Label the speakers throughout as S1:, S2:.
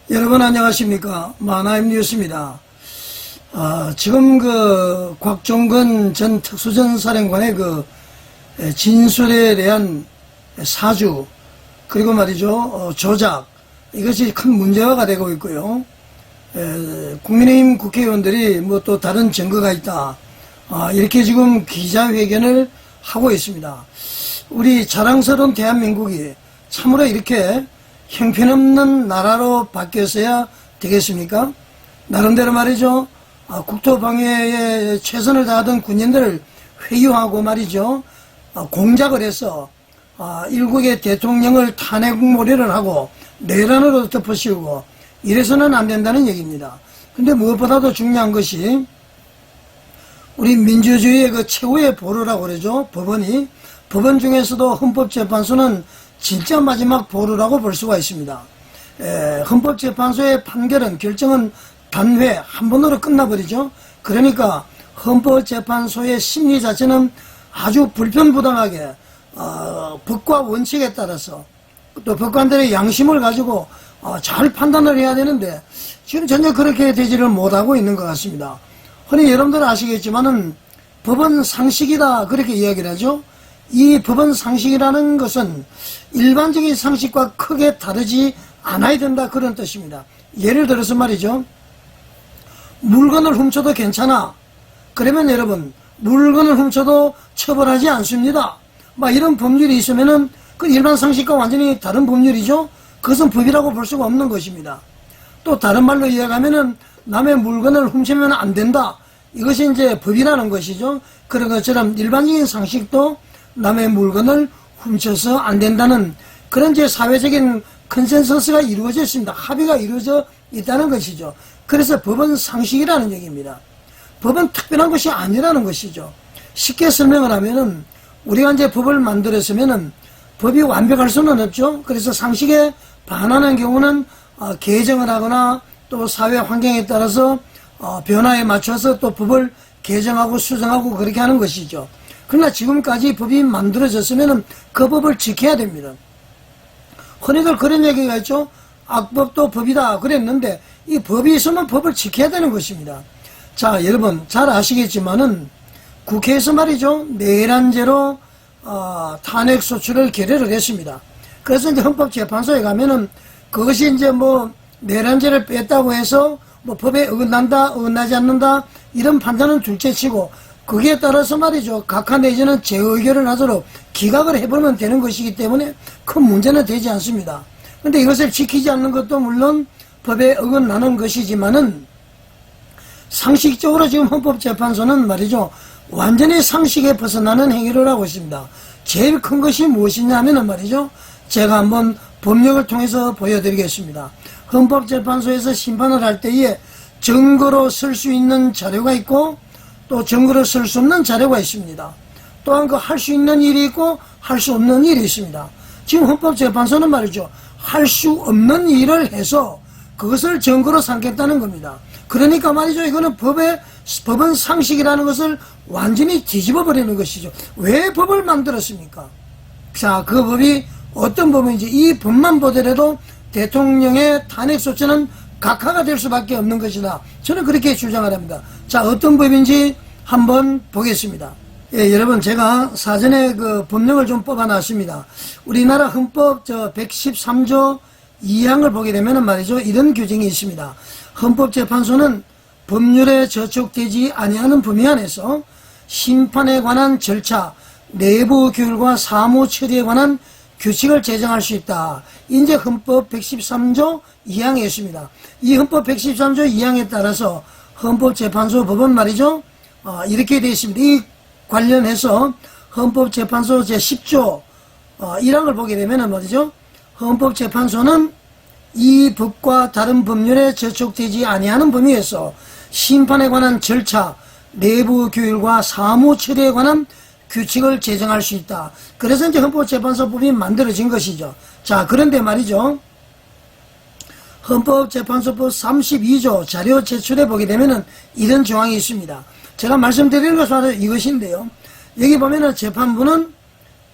S1: 여러분 안녕하십니까. 만화임 뉴스입니다. 지금 곽종건 전 특수전 사령관의 진술에 대한 사주, 그리고 말이죠, 조작, 이것이 큰 문제화가 되고 있고요. 국민의힘 국회의원들이 또 다른 증거가 있다, 이렇게 지금 기자회견을 하고 있습니다. 우리 자랑스러운 대한민국이 참으로 이렇게 형편없는 나라로 바뀌었어야 되겠습니까? 나름대로 말이죠, 국토방위에 최선을 다하던 군인들을 회유하고 말이죠, 공작을 해서 일국의 대통령을 탄핵몰이를 하고 내란으로 덮어씌우고 이래서는 안 된다는 얘기입니다. 근데 무엇보다도 중요한 것이 우리 민주주의의 최후의 보루라고 그러죠. 법원 중에서도 헌법재판소는 진짜 마지막 보루라고 볼 수가 있습니다. 헌법재판소의 판결은, 결정은 단회 한 번으로 끝나버리죠. 그러니까 헌법재판소의 심리 자체는 아주 불편부당하게 법과 원칙에 따라서 또 법관들의 양심을 가지고 잘 판단을 해야 되는데 지금 전혀 그렇게 되지를 못하고 있는 것 같습니다. 흔히 여러분들 아시겠지만은 법은 상식이다, 그렇게 이야기를 하죠. 이 법은 상식이라는 것은 일반적인 상식과 크게 다르지 않아야 된다, 그런 뜻입니다. 예를 들어서 말이죠, 물건을 훔쳐도 괜찮아, 그러면 여러분 물건을 훔쳐도 처벌하지 않습니다, 이런 법률이 있으면은 그 일반 상식과 완전히 다른 법률이죠. 그것은 법이라고 볼 수가 없는 것입니다. 또 다른 말로 이야기하면은 남의 물건을 훔치면 안 된다, 이것이 이제 법이라는 것이죠. 그런 것처럼 일반적인 상식도 남의 물건을 훔쳐서 안 된다는 그런 이제 사회적인 컨센서스가 이루어져 있습니다. 합의가 이루어져 있다는 것이죠. 그래서 법은 상식이라는 얘기입니다. 법은 특별한 것이 아니라는 것이죠. 쉽게 설명을 하면은 우리가 이제 법을 만들었으면은 법이 완벽할 수는 없죠. 그래서 상식에 반하는 경우는 개정을 하거나 또 사회 환경에 따라서 변화에 맞춰서 또 법을 개정하고 수정하고 그렇게 하는 것이죠. 그러나 지금까지 법이 만들어졌으면 그 법을 지켜야 됩니다. 흔히들 그런 얘기가 있죠. 악법도 법이다 그랬는데 이 법이 있으면 법을 지켜야 되는 것입니다. 자, 여러분 잘 아시겠지만은 국회에서 말이죠, 내란죄로 탄핵소추를 결의를 했습니다. 그래서 이제 헌법재판소에 가면은 그것이 이제 내란죄를 뺐다고 해서 법에 어긋난다, 어긋나지 않는다, 이런 판단은 둘째치고 거기에 따라서 말이죠, 각하 내지는 재의결을 하도록 기각을 해보면 되는 것이기 때문에 큰 문제는 되지 않습니다. 근데 이것을 지키지 않는 것도 물론 법에 어긋나는 것이지만은 상식적으로 지금 헌법재판소는 말이죠, 완전히 상식에 벗어나는 행위를 하고 있습니다. 제일 큰 것이 무엇이냐 하면은 말이죠, 제가 한번 법령을 통해서 보여드리겠습니다. 헌법재판소에서 심판을 할 때에 증거로 쓸 수 있는 자료가 있고 또 증거로 쓸 수 없는 자료가 있습니다. 또한 할 수 있는 일이 있고 할 수 없는 일이 있습니다. 지금 헌법재판소는 말이죠, 할 수 없는 일을 해서 그것을 증거로 삼겠다는 겁니다. 그러니까 말이죠, 이거는 법은 상식이라는 것을 완전히 뒤집어 버리는 것이죠. 왜 법을 만들었습니까? 자, 그 법이 어떤 법인지, 이 법만 보더라도 대통령의 탄핵소추는 각하가 될 수밖에 없는 것이다, 저는 그렇게 주장을 합니다. 자, 어떤 법인지 한번 보겠습니다. 예, 여러분 제가 사전에 법령을 좀 뽑아놨습니다. 우리나라 헌법 113조 2항을 보게 되면 말이죠, 이런 규정이 있습니다. 헌법재판소는 법률에 저촉되지 아니하는 범위 안에서 심판에 관한 절차, 내부 규율과 사무 처리에 관한 규칙을 제정할 수 있다. 이제 헌법 113조 2항에 있습니다. 이 헌법 113조 2항에 따라서 헌법재판소 법은 말이죠, 이렇게 되어 있습니다. 이 관련해서 헌법재판소 제10조 1항을 보게 되면 말이죠, 헌법재판소는 이 법과 다른 법률에 저촉되지 아니하는 범위에서 심판에 관한 절차, 내부 규율과 사무 처리에 관한 규칙을 제정할 수 있다. 그래서 이제 헌법재판소법이 만들어진 것이죠. 자, 그런데 말이죠, 헌법재판소법 32조 자료 제출해 보게 되면은 이런 조항이 있습니다. 제가 말씀드리는 것은 바로 이것인데요. 여기 보면은 재판부는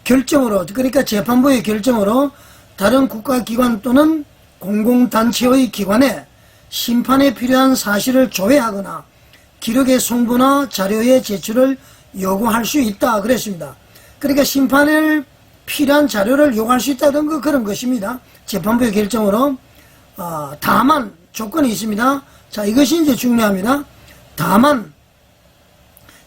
S1: 결정으로, 그러니까 재판부의 결정으로 다른 국가기관 또는 공공단체의 기관에 심판에 필요한 사실을 조회하거나 기록의 송부나 자료의 제출을 요구할 수 있다 그랬습니다. 그러니까 심판에 필요한 자료를 요구할 수 있다는 거 그런 것입니다. 재판부의 결정으로. 다만 조건이 있습니다. 자, 이것이 이제 중요합니다. 다만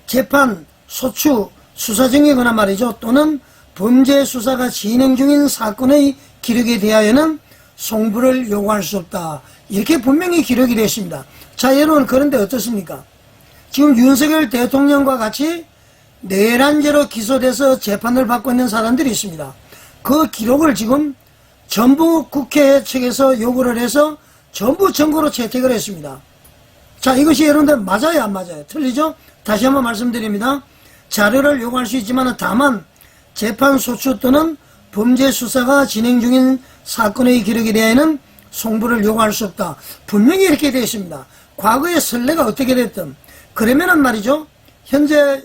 S1: 재판, 소추, 수사 중이거나 말이죠. 또는 범죄 수사가 진행 중인 사건의 기록에 대하여는 송부를 요구할 수 없다. 이렇게 분명히 기록이 되어 있습니다. 자, 여러분, 그런데 어떻습니까? 지금 윤석열 대통령과 같이 내란죄로 기소돼서 재판을 받고 있는 사람들이 있습니다. 그 기록을 지금 전부 국회 측에서 요구를 해서 전부 증거로 채택을 했습니다. 자, 이것이 여러분들 맞아요, 안 맞아요? 틀리죠? 다시 한번 말씀드립니다. 자료를 요구할 수 있지만 다만 재판 소추 또는 범죄 수사가 진행 중인 사건의 기록에 대해서는 송부를 요구할 수 없다. 분명히 이렇게 되어 있습니다. 과거의 선례가 어떻게 됐든 그러면은 말이죠. 현재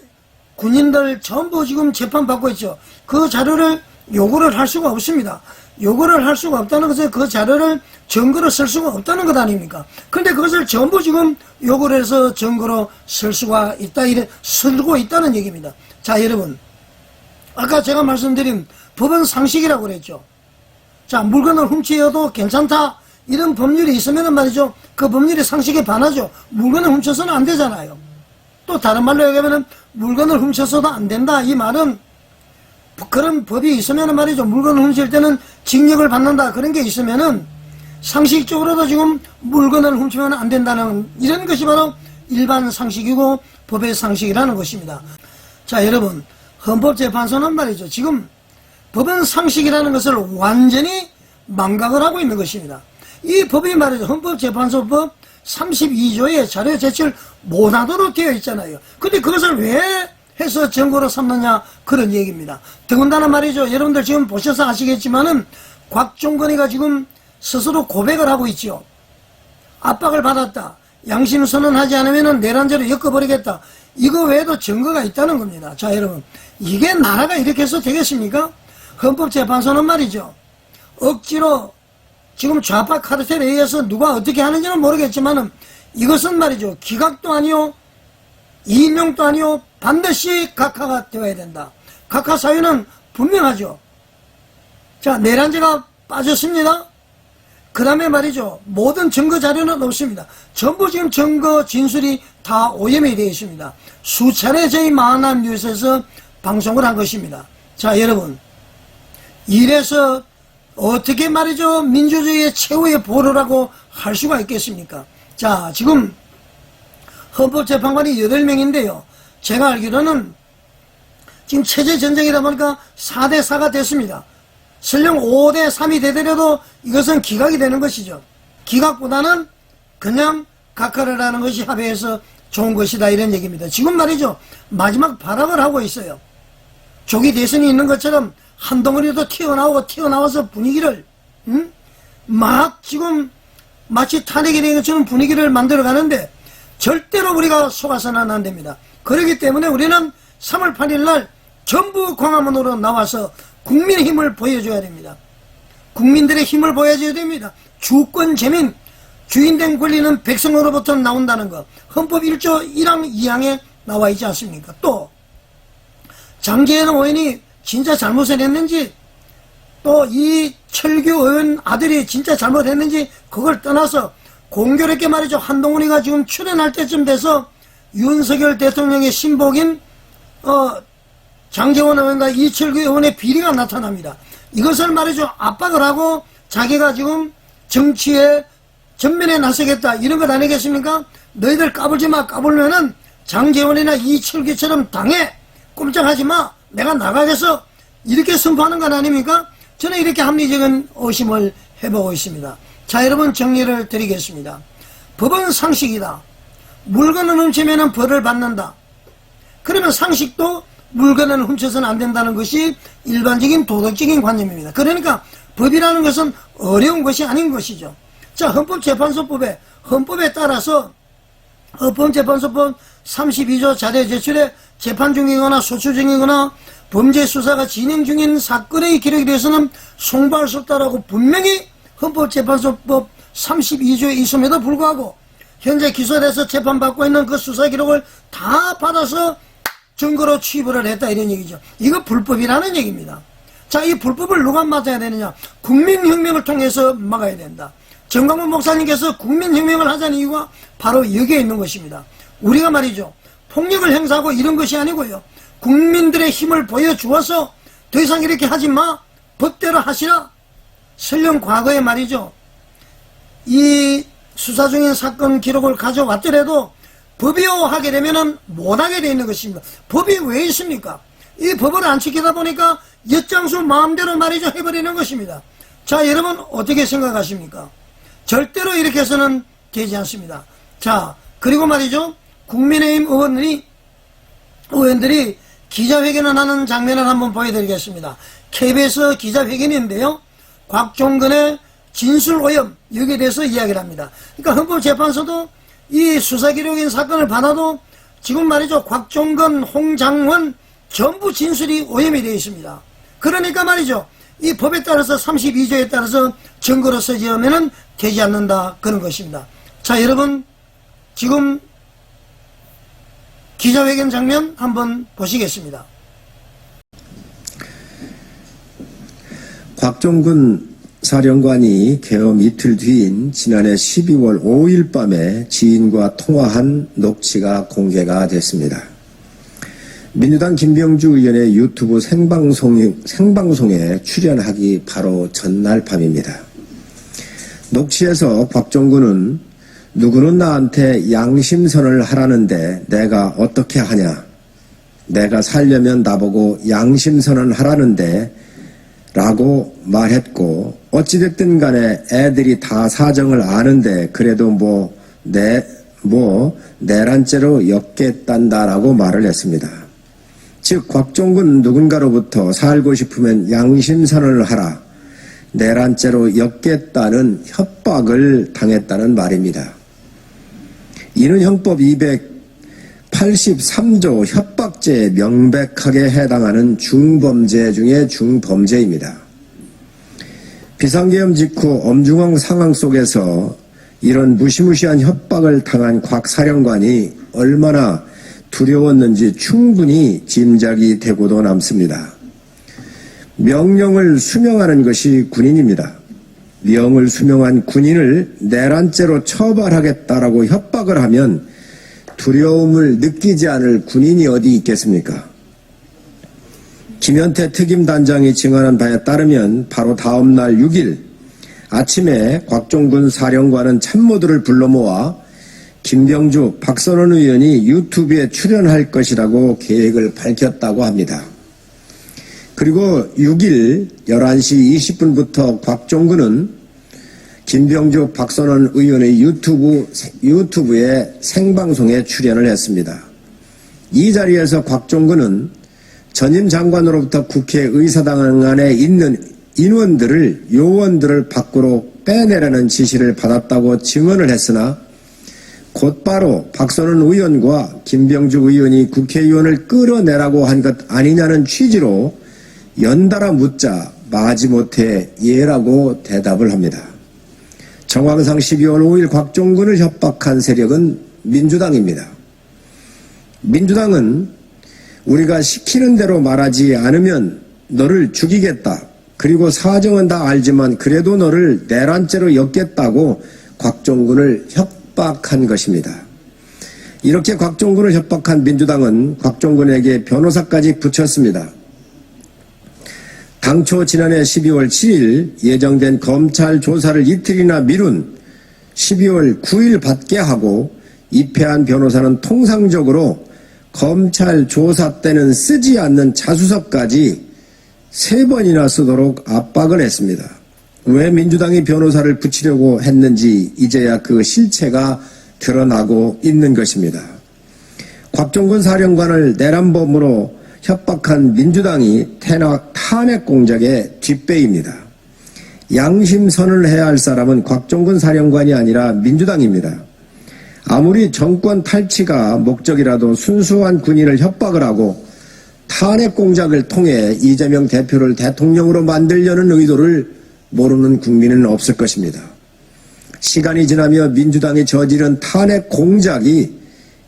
S1: 군인들 전부 지금 재판받고 있죠. 그 자료를 요구를 할 수가 없습니다. 요구를 할 수가 없다는 것은 그 자료를 증거로 쓸 수가 없다는 것 아닙니까? 근데 그것을 전부 지금 요구를 해서 증거로 쓸 수가 있다, 이래 쓰고 있다는 얘기입니다. 자, 여러분. 아까 제가 말씀드린 법은 상식이라고 그랬죠. 자, 물건을 훔치어도 괜찮다. 이런 법률이 있으면 말이죠. 그 법률이 상식에 반하죠. 물건을 훔쳐서는 안 되잖아요. 또 다른 말로 얘기하면 물건을 훔쳐서도 안 된다. 이 말은 그런 법이 있으면 말이죠. 물건을 훔칠 때는 징역을 받는다. 그런 게 있으면은 상식적으로도 지금 물건을 훔치면 안 된다는 이런 것이 바로 일반 상식이고 법의 상식이라는 것입니다. 자, 여러분. 헌법재판소는 말이죠. 지금 법은 상식이라는 것을 완전히 망각을 하고 있는 것입니다. 이 법이 말이죠. 헌법재판소법 32조에 자료 제출 못하도록 되어 있잖아요. 근데 그것을 왜 해서 증거로 삼느냐 그런 얘기입니다. 더군다나 말이죠. 여러분들 지금 보셔서 아시겠지만은 곽종건이가 지금 스스로 고백을 하고 있죠. 압박을 받았다. 양심 선언하지 않으면 내란죄로 엮어버리겠다. 이거 외에도 증거가 있다는 겁니다. 자, 여러분. 이게 나라가 이렇게 해서 되겠습니까? 헌법재판소는 말이죠. 억지로 지금 좌파 카르텔에 의해서 누가 어떻게 하는지는 모르겠지만은 이것은 말이죠. 기각도 아니요. 이명도 아니요. 반드시 각하가 되어야 된다. 각하 사유는 분명하죠. 자, 내란죄가 빠졌습니다. 그 다음에 말이죠. 모든 증거 자료는 없습니다. 전부 지금 증거 진술이 다 오염이 되어 있습니다. 수차례 저희 만남 뉴스에서 방송을 한 것입니다. 자, 여러분. 이래서 어떻게 말이죠. 민주주의의 최후의 보루라고 할 수가 있겠습니까? 자, 지금 헌법재판관이 8명인데요. 제가 알기로는 지금 체제전쟁이다 보니까 4대4가 됐습니다. 설령 5대3이 되더라도 이것은 기각이 되는 것이죠. 기각보다는 그냥 각하를 하는 것이 합의해서 좋은 것이다 이런 얘기입니다. 지금 말이죠. 마지막 발악을 하고 있어요. 조기 대선이 있는 것처럼 한 덩어리도 튀어나와서 분위기를 막 지금 마치 탄핵이 된 것처럼 분위기를 만들어 가는데 절대로 우리가 속아서는 안 됩니다. 그렇기 때문에 우리는 3월 8일 날 전부 광화문으로 나와서 국민의 힘을 보여줘야 됩니다. 국민들의 힘을 보여줘야 됩니다. 주권 재민, 주인된 권리는 백성으로부터 나온다는 것. 헌법 1조 1항 2항에 나와 있지 않습니까? 또 장제현 의원이 진짜 잘못을 했는지 또 이 철규 의원 아들이 진짜 잘못했는지 그걸 떠나서 공교롭게 말이죠. 한동훈이가 지금 출연할 때쯤 돼서 윤석열 대통령의 신복인 장제원 의원과 이철규 의원의 비리가 나타납니다. 이것을 말이죠. 압박을 하고 자기가 지금 정치에 전면에 나서겠다 이런 것 아니겠습니까? 너희들 까불지 마. 까불면은 장제원이나 이철규처럼 당해. 꼼짝하지 마. 내가 나가겠어. 이렇게 선포하는 것 아닙니까? 저는 이렇게 합리적인 의심을 해보고 있습니다. 자, 여러분 정리를 드리겠습니다. 법은 상식이다. 물건을 훔치면 벌을 받는다. 그러면 상식도 물건을 훔쳐서는 안 된다는 것이 일반적인 도덕적인 관념입니다. 그러니까 법이라는 것은 어려운 것이 아닌 것이죠. 자, 헌법에 따라서 헌법재판소법 32조 자료 제출에 재판 중이거나 소추 중이거나 범죄 수사가 진행 중인 사건의 기록에 대해서는 송부할 수 없다라고 분명히 헌법재판소법 32조에 있음에도 불구하고 현재 기소돼서 재판받고 있는 그 수사 기록을 다 받아서 증거로 취급을 했다 이런 얘기죠. 이거 불법이라는 얘기입니다. 자, 이 불법을 누가 막아야 되느냐? 국민혁명을 통해서 막아야 된다. 정광훈 목사님께서 국민혁명을 하자는 이유가 바로 여기에 있는 것입니다. 우리가 말이죠, 폭력을 행사하고 이런 것이 아니고요, 국민들의 힘을 보여주어서 더 이상 이렇게 하지 마, 법대로 하시라. 설령 과거에 말이죠, 이 수사 중인 사건 기록을 가져왔더라도 법이요하게 되면은 못하게 되어 있는 것입니다. 법이 왜 있습니까? 이 법을 안 지키다 보니까 엿장수 마음대로 말이죠 해버리는 것입니다. 자, 여러분 어떻게 생각하십니까? 절대로 이렇게 해서는 되지 않습니다. 자, 그리고 말이죠, 국민의힘 의원들이 기자회견을 하는 장면을 한번 보여드리겠습니다. KBS 기자회견인데요, 곽종근의 진술 오염, 여기에 대해서 이야기를 합니다. 그러니까 헌법재판소도 이 수사기록인 사건을 받아도 지금 말이죠, 곽종근, 홍장원 전부 진술이 오염이 되어 있습니다. 그러니까 말이죠, 이 법에 따라서 32조에 따라서 증거로 쓰지 않으면 되지 않는다, 그런 것입니다. 자, 여러분 지금 기자회견 장면 한번 보시겠습니다.
S2: 곽종근 사령관이 계엄 이틀 뒤인 지난해 12월 5일 밤에 지인과 통화한 녹취가 공개가 됐습니다. 민주당 김병주 의원의 유튜브 생방송에 출연하기 바로 전날 밤입니다. 녹취에서 곽종근은 누구는 나한테 양심선을 하라는데 내가 어떻게 하냐, 내가 살려면 나보고 양심선언 하라는데 라고 말했고, 어찌됐든 간에 애들이 다 사정을 아는데 그래도 내란죄로 엮겠단다라고 말을 했습니다. 즉 곽종근 누군가로부터 살고 싶으면 양심선언을 하라, 내란죄로 엮겠다는 협박을 당했다는 말입니다. 이는 형법 283조 협박죄에 명백하게 해당하는 중범죄 중에 중범죄입니다. 비상계엄 직후 엄중한 상황 속에서 이런 무시무시한 협박을 당한 곽 사령관이 얼마나 두려웠는지 충분히 짐작이 되고도 남습니다. 명령을 수명하는 것이 군인입니다. 명을 수명한 군인을 내란죄로 처벌하겠다라고 협박을 하면 두려움을 느끼지 않을 군인이 어디 있겠습니까? 김현태 특임단장이 증언한 바에 따르면 바로 다음 날 6일 아침에 곽종근 사령관은 참모들을 불러 모아 김병주, 박선원 의원이 유튜브에 출연할 것이라고 계획을 밝혔다고 합니다. 그리고 6일 11시 20분부터 곽종근은 김병주, 박선원 의원의 유튜브에 생방송에 출연을 했습니다. 이 자리에서 곽종근은 전임 장관으로부터 국회의사당 안에 있는 요원들을 밖으로 빼내라는 지시를 받았다고 증언을 했으나 곧바로 박선원 의원과 김병주 의원이 국회의원을 끌어내라고 한 것 아니냐는 취지로 연달아 묻자 마지못해 예라고 대답을 합니다. 정황상 12월 5일 곽종근을 협박한 세력은 민주당입니다. 민주당은 우리가 시키는 대로 말하지 않으면 너를 죽이겠다, 그리고 사정은 다 알지만 그래도 너를 내란죄로 엮겠다고 곽종근을 협박한 것입니다. 이렇게 곽종근을 협박한 민주당은 곽종근에게 변호사까지 붙였습니다. 당초 지난해 12월 7일 예정된 검찰 조사를 이틀이나 미룬 12월 9일 받게 하고 입회한 변호사는 통상적으로 검찰 조사 때는 쓰지 않는 자수서까지 3번이나 쓰도록 압박을 했습니다. 왜 민주당이 변호사를 붙이려고 했는지 이제야 그 실체가 드러나고 있는 것입니다. 곽종근 사령관을 내란범으로 협박한 민주당이 탄핵 공작의 뒷배입니다. 양심선을 해야 할 사람은 곽종근 사령관이 아니라 민주당입니다. 아무리 정권 탈취가 목적이라도 순수한 군인을 협박을 하고 탄핵 공작을 통해 이재명 대표를 대통령으로 만들려는 의도를 모르는 국민은 없을 것입니다. 시간이 지나며 민주당이 저지른 탄핵 공작이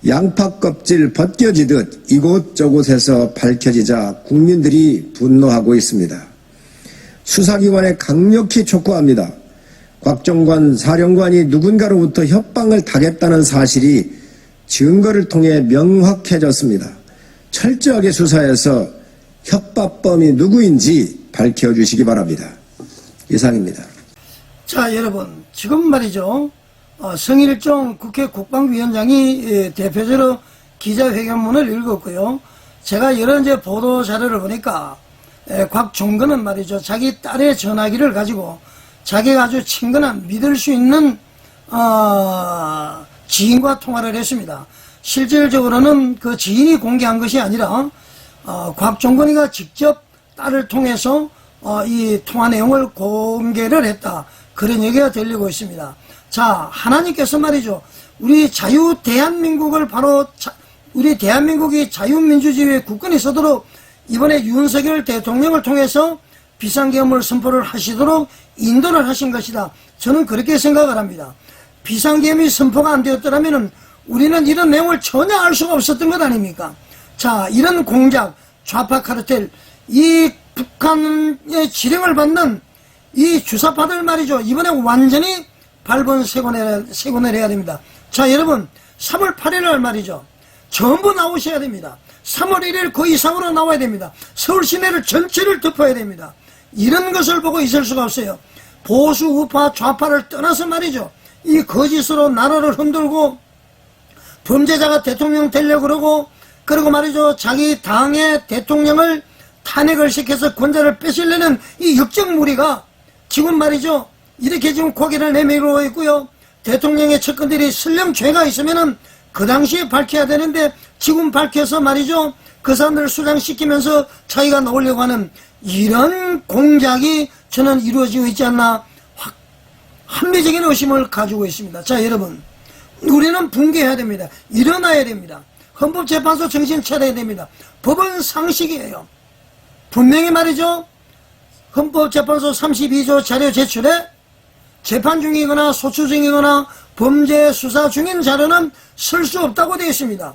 S2: 양파 껍질 벗겨지듯 이곳저곳에서 밝혀지자 국민들이 분노하고 있습니다. 수사기관에 강력히 촉구합니다. 곽종관 사령관이 누군가로부터 협박을 당했다는 사실이 증거를 통해 명확해졌습니다. 철저하게 수사해서 협박범이 누구인지 밝혀주시기 바랍니다. 이상입니다.
S1: 자, 여러분, 지금 말이죠. 성일종 국회 국방위원장이 대표적으로 기자회견문을 읽었고요. 제가 여러 이제 보도 자료를 보니까 곽종근은 말이죠. 자기 딸의 전화기를 가지고 자기가 아주 친근한 믿을 수 있는 지인과 통화를 했습니다. 실질적으로는 그 지인이 공개한 것이 아니라 곽종근이가 직접 딸을 통해서 이 통화 내용을 공개를 했다. 그런 얘기가 들리고 있습니다. 자, 하나님께서 말이죠. 우리 대한민국을 바로 우리 대한민국이 자유민주주의의 국권이 서도록 이번에 윤석열 대통령을 통해서 비상계엄을 선포를 하시도록 인도를 하신 것이다. 저는 그렇게 생각을 합니다. 비상계엄이 선포가 안 되었더라면 우리는 이런 내용을 전혀 알 수가 없었던 것 아닙니까? 자, 이런 공작, 좌파 카르텔, 이 북한의 지령을 받는 이 주사파들 말이죠. 이번에 완전히 발본색원을 해야 됩니다. 자, 여러분, 3월 8일 날 말이죠. 전부 나오셔야 됩니다. 3월 1일 그 이상으로 나와야 됩니다. 서울 시내를 전체를 덮어야 됩니다. 이런 것을 보고 있을 수가 없어요. 보수, 우파, 좌파를 떠나서 말이죠. 이 거짓으로 나라를 흔들고 범죄자가 대통령 되려고 그러고 말이죠. 자기 당의 대통령을 탄핵을 시켜서 권좌를 뺏으려는 이 역적무리가 지금 말이죠. 이렇게 지금 고개를 내밀고 있고요. 대통령의 측근들이 설령 죄가 있으면은 그 당시에 밝혀야 되는데 지금 밝혀서 말이죠. 그 사람들을 수장시키면서 자기가 나오려고 하는 이런 공작이 저는 이루어지고 있지 않나 합리적인 의심을 가지고 있습니다. 자, 여러분, 우리는 붕괴해야 됩니다. 일어나야 됩니다. 헌법재판소 정신 차려야 됩니다. 법은 상식이에요. 분명히 말이죠. 헌법재판소 32조 자료 제출에 재판 중이거나 소추 중이거나 범죄 수사 중인 자료는 쓸 수 없다고 되어 있습니다.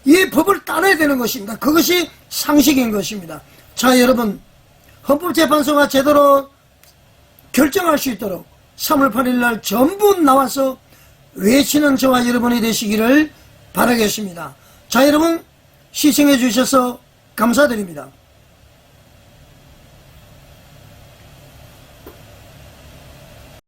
S1: 이 법을 따라야 되는 것입니다. 그것이 상식인 것입니다. 자, 여러분, 헌법재판소가 제대로 결정할 수 있도록 3월 8일 날 전부 나와서 외치는 저와 여러분이 되시기를 바라겠습니다. 자, 여러분, 시청해 주셔서 감사드립니다.